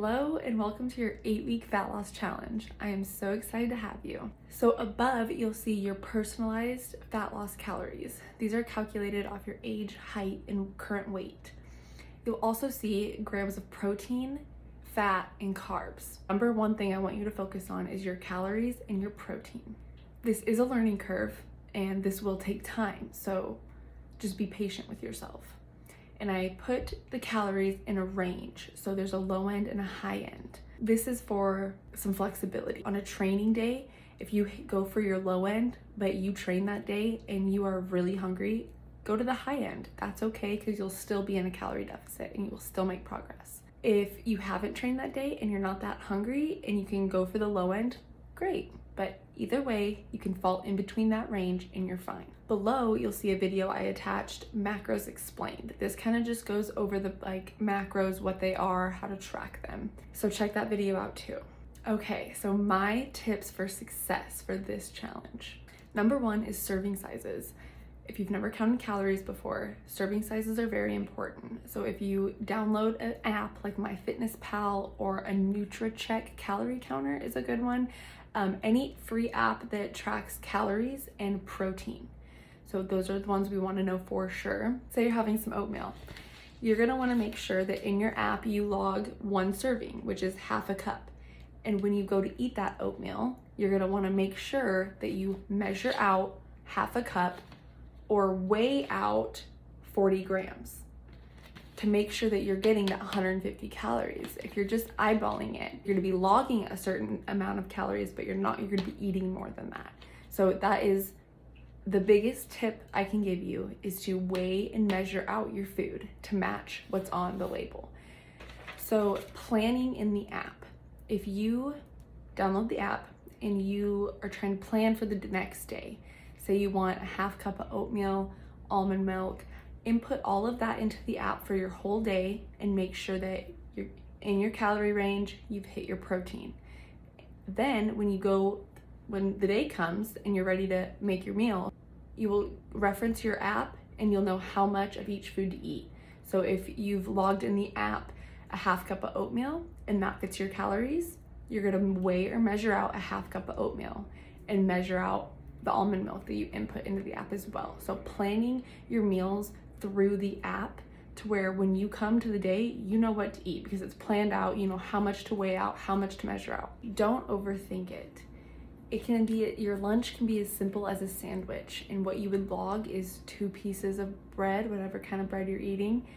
Hello and welcome to your 8-week fat loss challenge. I am so excited to have you. So above you'll see your personalized fat loss calories. These are calculated off your age, height, and current weight. You'll also see grams of protein, fat, and carbs. Number one thing I want you to focus on is your calories and your protein. This is a learning curve and this will take time, so just be patient with yourself. And I put the calories in a range. So there's a low end and a high end. This is for some flexibility. On a training day, if you go for your low end, but you train that day and you are really hungry, go to the high end. That's okay because you'll still be in a calorie deficit and you will still make progress. If you haven't trained that day and you're not that hungry and you can go for the low end, great. But either way, you can fall in between that range and you're fine. Below, you'll see a video I attached, Macros Explained. This kind of just goes over the macros, what they are, how to track them. So check that video out too. Okay, so my tips for success for this challenge. Number one is serving sizes. If you've never counted calories before, serving sizes are very important. So if you download an app like MyFitnessPal or a NutriCheck calorie counter is a good one. Any free app that tracks calories and protein. So those are the ones we want to know for sure. Say you're having some oatmeal. You're going to want to make sure that in your app you log one serving, which is half a cup. And when you go to eat that oatmeal, you're going to want to make sure that you measure out half a cup or weigh out 40 grams to make sure that you're getting that 150 calories. If you're just eyeballing it, you're going to be logging a certain amount of calories, but you're going to be eating more than that. So that is the biggest tip I can give you, is to weigh and measure out your food to match what's on the label. So planning in the app. If you download the app and you are trying to plan for the next day, say you want a half cup of oatmeal, almond milk, input all of that into the app for your whole day and make sure that you're in your calorie range, you've hit your protein. Then when the day comes and you're ready to make your meal, you will reference your app and you'll know how much of each food to eat. So if you've logged in the app a half cup of oatmeal and that fits your calories, you're gonna weigh or measure out a half cup of oatmeal and measure out the almond milk that you input into the app as well. So planning your meals through the app to where when you come to the day, you know what to eat because it's planned out, you know how much to weigh out, how much to measure out. Don't overthink it. Your lunch can be as simple as a sandwich, and what you would log is 2 pieces of bread, whatever kind of bread you're eating,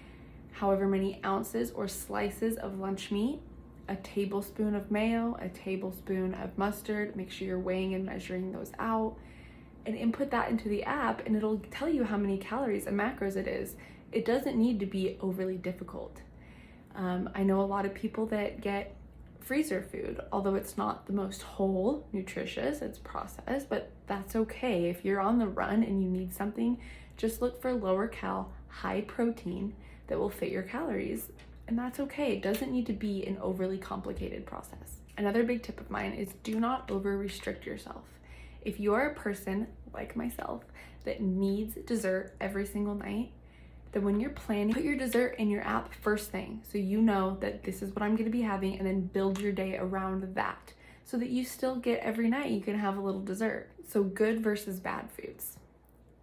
however many ounces or slices of lunch meat, a tablespoon of mayo, a tablespoon of mustard. Make sure you're weighing and measuring those out and input that into the app, and it'll tell you how many calories and macros it is. It doesn't need to be overly difficult. I know a lot of people that get freezer food, although it's not the most whole, nutritious, it's processed, but that's okay. If you're on the run and you need something, just look for lower cal, high protein that will fit your calories, and that's okay. It doesn't need to be an overly complicated process. Another big tip of mine is do not over restrict yourself. If you are a person like myself that needs dessert every single night, then when you're planning, put your dessert in your app first thing so you know that this is what I'm going to be having, and then build your day around that so that you still get every night you can have a little dessert. So good versus bad foods.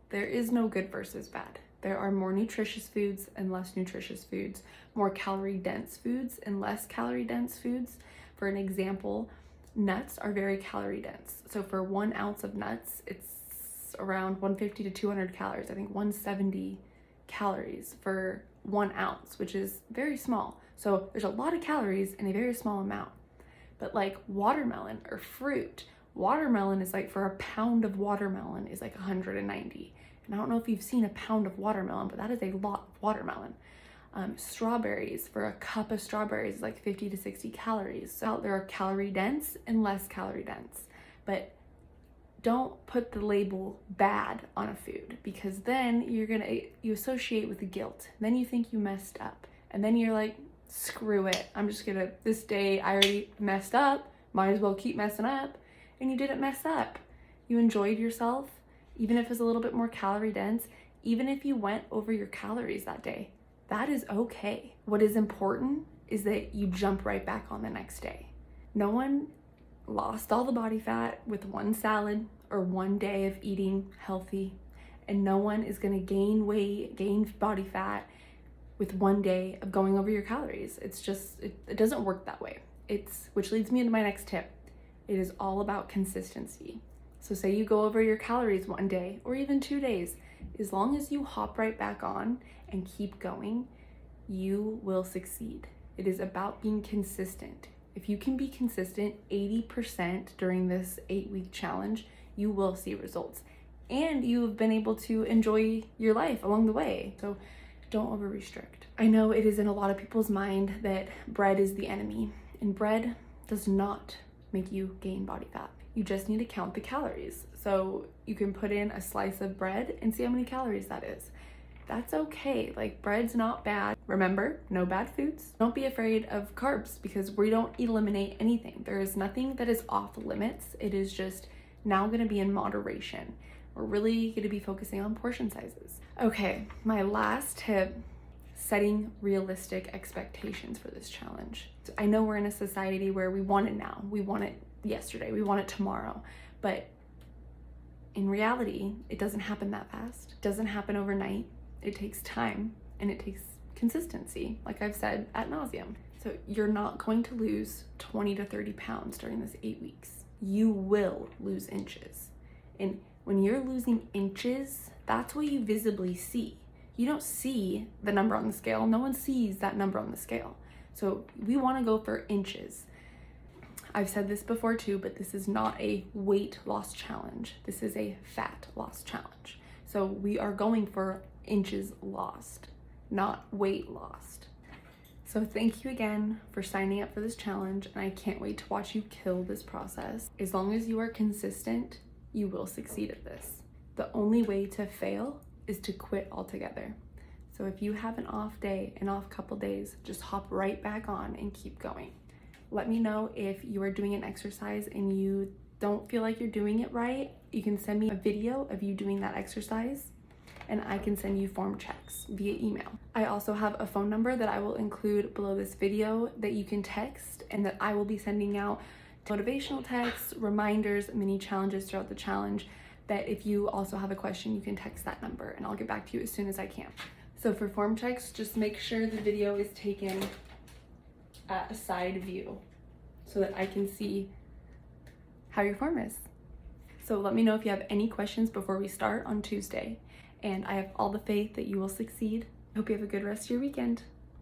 There is no good versus bad. There are more nutritious foods and less nutritious foods, more calorie dense foods and less calorie dense foods. For an example, nuts are very calorie dense. So for 1 ounce of nuts, it's around 150 to 200 calories. I think 170 calories for 1 ounce, which is very small. So there's a lot of calories in a very small amount. But like watermelon or fruit, watermelon is like, for a pound of watermelon is like 190. And I don't know if you've seen a pound of watermelon, but that is a lot of watermelon. Strawberries, for a cup of strawberries is like 50 to 60 calories. So there are calorie dense and less calorie dense, but don't put the label bad on a food, because then you associate with the guilt. Then you think you messed up, and then you're like, screw it. This day I already messed up, might as well keep messing up. And you didn't mess up. You enjoyed yourself, even if it's a little bit more calorie dense, even if you went over your calories that day. That is okay. What is important is that you jump right back on the next day. No one lost all the body fat with one salad or one day of eating healthy, and no one is gonna gain weight, gain body fat with one day of going over your calories. It's just, it doesn't work that way. Which leads me into my next tip. It is all about consistency. So say you go over your calories one day or even 2 days, as long as you hop right back on and keep going, you will succeed. It is about being consistent. If you can be consistent 80% during this 8-week challenge, you will see results. And you have been able to enjoy your life along the way. So don't over restrict. I know it is in a lot of people's mind that bread is the enemy, and bread does not make you gain body fat. You just need to count the calories. So you can put in a slice of bread and see how many calories that is. That's okay. Like, bread's not bad. Remember, no bad foods. Don't be afraid of carbs because we don't eliminate anything. There is nothing that is off limits. It is just now gonna be in moderation. We're really gonna be focusing on portion sizes. Okay, my last tip, setting realistic expectations for this challenge. I know we're in a society where we want it now. We want it yesterday, we want it tomorrow, but in reality, it doesn't happen that fast. It doesn't happen overnight. It takes time and it takes consistency, like I've said ad nauseum. So you're not going to lose 20 to 30 pounds during this 8 weeks. You will lose inches. And when you're losing inches, that's what you visibly see. You don't see the number on the scale. No one sees that number on the scale. So we want to go for inches. I've said this before too, but this is not a weight loss challenge. This is a fat loss challenge. So we are going for inches lost, not weight lost. So thank you again for signing up for this challenge, and I can't wait to watch you kill this process. As long as you are consistent, you will succeed at this. The only way to fail is to quit altogether. So if you have an off day, an off couple days, just hop right back on and keep going. Let me know if you are doing an exercise and you don't feel like you're doing it right. You can send me a video of you doing that exercise and I can send you form checks via email. I also have a phone number that I will include below this video that you can text, and that I will be sending out motivational texts, reminders, mini challenges throughout the challenge, that if you also have a question, you can text that number and I'll get back to you as soon as I can. So for form checks, just make sure the video is taken at a side view so that I can see how your form is. So let me know if you have any questions before we start on Tuesday. And I have all the faith that you will succeed. I hope you have a good rest of your weekend.